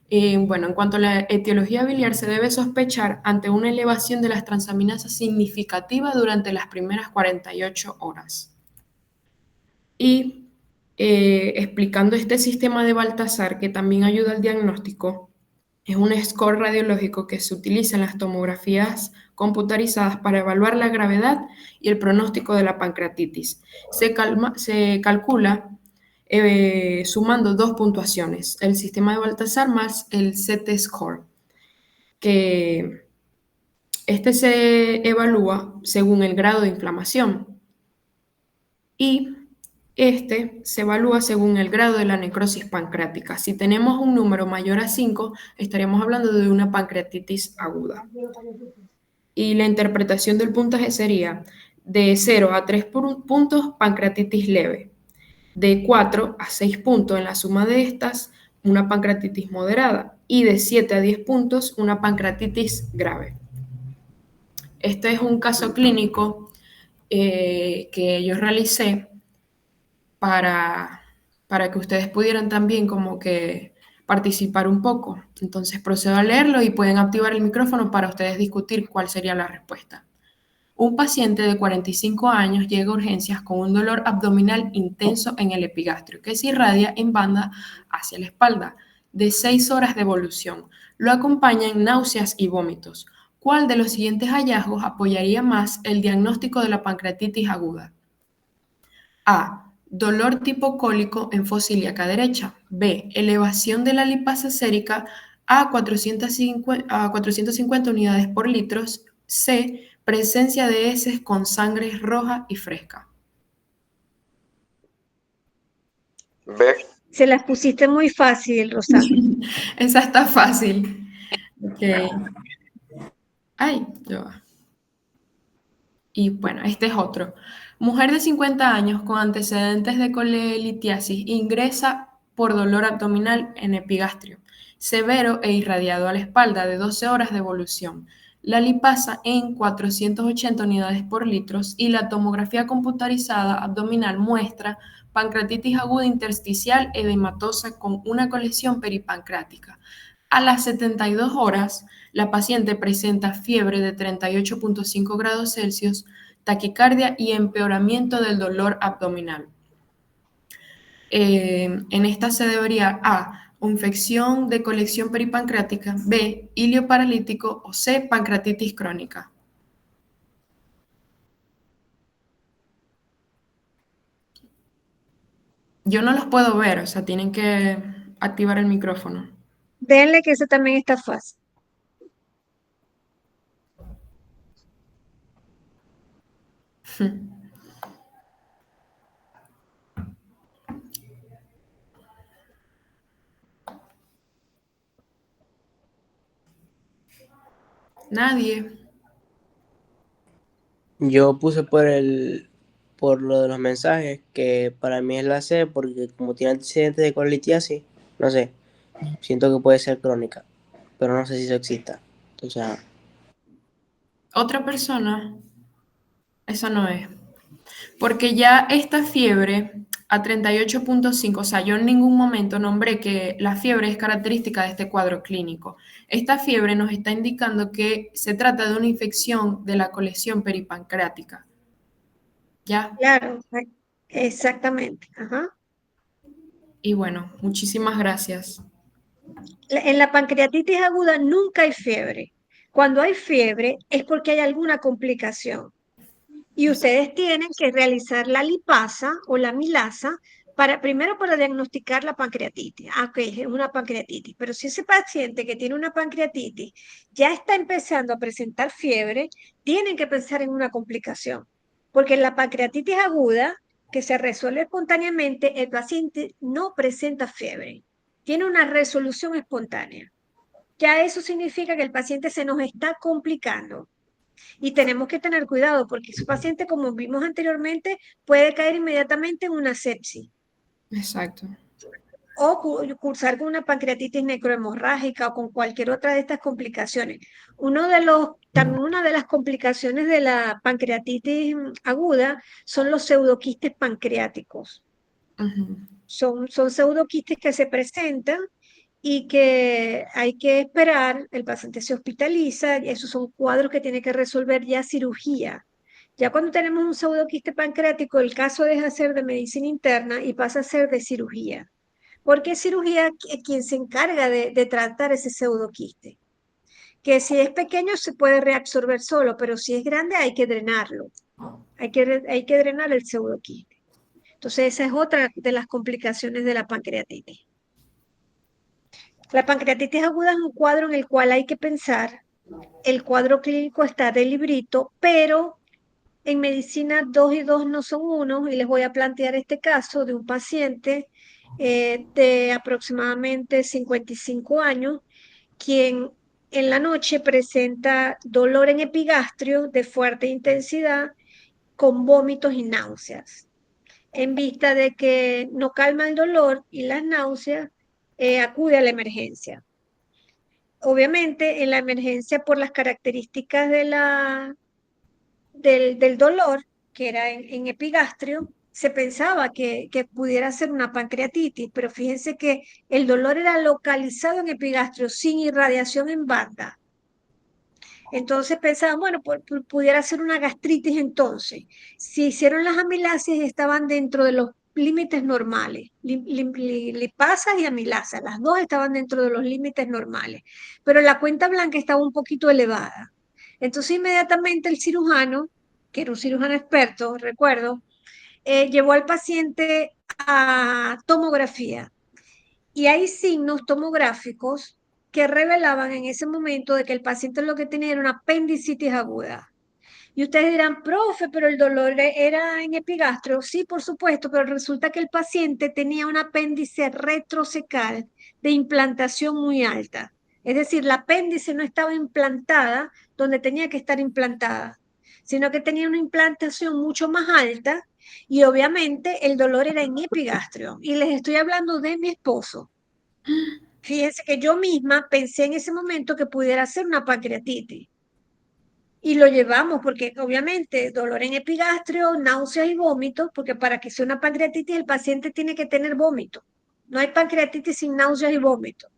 Bueno, en cuanto a la etiología biliar, se debe sospechar ante una elevación de las transaminasas significativa durante las primeras 48 horas. Y explicando este sistema de Baltasar, que también ayuda al diagnóstico, es un score radiológico que se utiliza en las tomografías computarizadas para evaluar la gravedad y el pronóstico de la pancreatitis. Se calcula sumando dos puntuaciones, el sistema de Baltasar más el CT-score, que este se evalúa según el grado de inflamación y este se evalúa según el grado de la necrosis pancreática. Si tenemos un número mayor a 5, estaríamos hablando de una pancreatitis aguda. Y la interpretación del puntaje sería de 0 a 3 puntos, pancreatitis leve. De 4 a 6 puntos en la suma de estas, una pancreatitis moderada. Y de 7 a 10 puntos, una pancreatitis grave. Este es un caso clínico que yo realicé para que ustedes pudieran también como que participar un poco. Entonces procedo a leerlo y pueden activar el micrófono para ustedes discutir cuál sería la respuesta. Un paciente de 45 años llega a urgencias con un dolor abdominal intenso en el epigastrio que se irradia en banda hacia la espalda, de 6 horas de evolución. Lo acompañan náuseas y vómitos. ¿Cuál de los siguientes hallazgos apoyaría más el diagnóstico de la pancreatitis aguda? A. Dolor tipo cólico en fosa ilíaca derecha. B. Elevación de la lipasa sérica a 450 unidades por litro. C. Presencia de heces con sangre roja y fresca. B. Se las pusiste muy fácil, Rosana. Esa está fácil. Okay. Ay, ya va. Y bueno, este es otro. Mujer de 50 años con antecedentes de colelitiasis ingresa por dolor abdominal en epigastrio, severo e irradiado a la espalda de 12 horas de evolución. La lipasa en 480 unidades por litro y la tomografía computarizada abdominal muestra pancreatitis aguda intersticial edematosa con una colección peripancreática. A las 72 horas, la paciente presenta fiebre de 38.5 grados Celsius, taquicardia y empeoramiento del dolor abdominal. En esta se debería A. Infección de colección peripancreática, B. Ilio paralítico o C. Pancreatitis crónica. Yo no los puedo ver, o sea, tienen que activar el micrófono. Denle que ese también está fácil. Nadie. Yo puse por lo de los mensajes, que para mí es la C, porque como tiene antecedentes de colitiasis, no sé, siento que puede ser crónica, pero no sé si eso exista. Entonces, Otra persona, esa no es. Porque ya esta fiebre a 38.5. O sea, yo en ningún momento nombré que la fiebre es característica de este cuadro clínico. Esta fiebre nos está indicando que se trata de una infección de la colección peripancreática. ¿Ya? Claro, exactamente. Ajá. Y bueno, muchísimas gracias. En la pancreatitis aguda nunca hay fiebre. Cuando hay fiebre es porque hay alguna complicación. Y ustedes tienen que realizar la lipasa o la milasa primero para diagnosticar la pancreatitis. Ah, ok, es una pancreatitis. Pero si ese paciente que tiene una pancreatitis ya está empezando a presentar fiebre, tienen que pensar en una complicación. Porque en la pancreatitis aguda, que se resuelve espontáneamente, el paciente no presenta fiebre. Tiene una resolución espontánea. Ya eso significa que el paciente se nos está complicando. Y tenemos que tener cuidado porque su paciente, como vimos anteriormente, puede caer inmediatamente en una sepsis Exacto. o cursar con una pancreatitis necrohemorrágica o con cualquier otra de estas complicaciones. También una de las complicaciones de la pancreatitis aguda son los pseudoquistes pancreáticos. Ujú. Son pseudoquistes que se presentan y que hay que esperar, el paciente se hospitaliza, y esos son cuadros que tiene que resolver ya cirugía. Ya cuando tenemos un pseudoquiste pancreático, el caso deja de ser de medicina interna y pasa a ser de cirugía. Porque es cirugía quien se encarga de tratar ese pseudoquiste. Que si es pequeño se puede reabsorber solo, pero si es grande hay que drenarlo. Hay que drenar el pseudoquiste. Entonces esa es otra de las complicaciones de la pancreatitis. La pancreatitis aguda es un cuadro en el cual hay que pensar, el cuadro clínico está de librito, pero en medicina 2 y 2 no son 1, y les voy a plantear este caso de un paciente de aproximadamente 55 años, quien en la noche presenta dolor en epigastrio de fuerte intensidad con vómitos y náuseas. En vista de que no calma el dolor y las náuseas, acude a la emergencia. Obviamente, en la emergencia, por las características del dolor, que era en epigastrio, se pensaba que pudiera ser una pancreatitis, pero fíjense que el dolor era localizado en epigastrio, sin irradiación en banda. Entonces pensaban, bueno, pudiera ser una gastritis entonces. Si hicieron las amilasis, estaban dentro de los límites normales, lipasas y amilasas, las dos estaban dentro de los límites normales, pero la cuenta blanca estaba un poquito elevada. Entonces inmediatamente el cirujano, que era un cirujano experto, recuerdo, llevó al paciente a tomografía y hay signos tomográficos que revelaban en ese momento de que el paciente lo que tenía era una apendicitis aguda. Y ustedes dirán, profe, pero el dolor era en epigastrio. Sí, por supuesto, pero resulta que el paciente tenía un apéndice retrocecal de implantación muy alta. Es decir, la apéndice no estaba implantada donde tenía que estar implantada, sino que tenía una implantación mucho más alta y obviamente el dolor era en epigastrio. Y les estoy hablando de mi esposo. Fíjense que yo misma pensé en ese momento que pudiera ser una pancreatitis. Y lo llevamos porque obviamente dolor en epigastrio, náuseas y vómitos, porque para que sea una pancreatitis el paciente tiene que tener vómito. No hay pancreatitis sin náuseas y vómitos.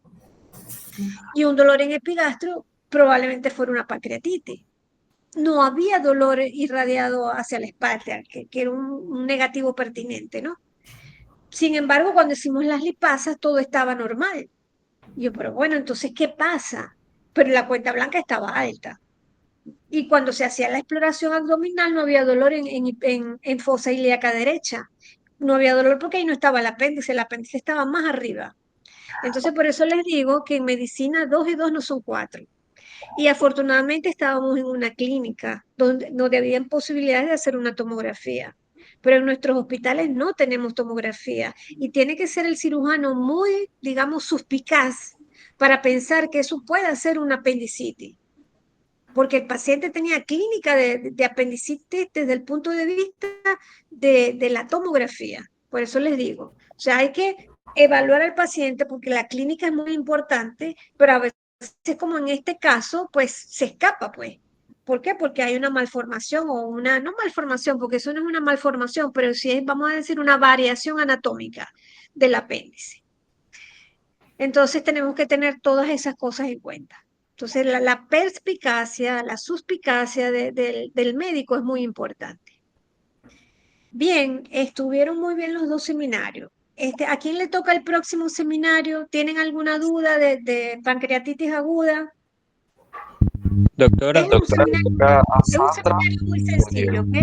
Y un dolor en epigastrio probablemente fuera una pancreatitis. No había dolor irradiado hacia la espalda, que era un negativo pertinente, ¿no? Sin embargo, cuando hicimos las lipasas, todo estaba normal. Y yo, pero bueno, entonces, ¿qué pasa? Pero la cuenta blanca estaba alta. Y cuando se hacía la exploración abdominal no había dolor en fosa ilíaca derecha. No había dolor porque ahí no estaba el apéndice estaba más arriba. Entonces, por eso les digo que en medicina 2 y 2 no son 4. Y afortunadamente estábamos en una clínica donde habían posibilidades de hacer una tomografía. Pero en nuestros hospitales no tenemos tomografía y tiene que ser el cirujano muy, digamos, suspicaz para pensar que eso puede ser una apendicitis. Porque el paciente tenía clínica de apendicitis desde el punto de vista de la tomografía. Por eso les digo, o sea, hay que evaluar al paciente porque la clínica es muy importante, pero a veces como en este caso, pues se escapa, pues. ¿Por qué? Porque hay una malformación o una, no malformación, porque eso no es una malformación, pero sí es, vamos a decir, una variación anatómica del apéndice. Entonces tenemos que tener todas esas cosas en cuenta. Entonces la perspicacia, la suspicacia del médico es muy importante. Bien, estuvieron muy bien los dos seminarios. ¿A quién le toca el próximo seminario? ¿Tienen alguna duda de pancreatitis aguda? Doctora, Es un seminario muy sencillo, ¿ok?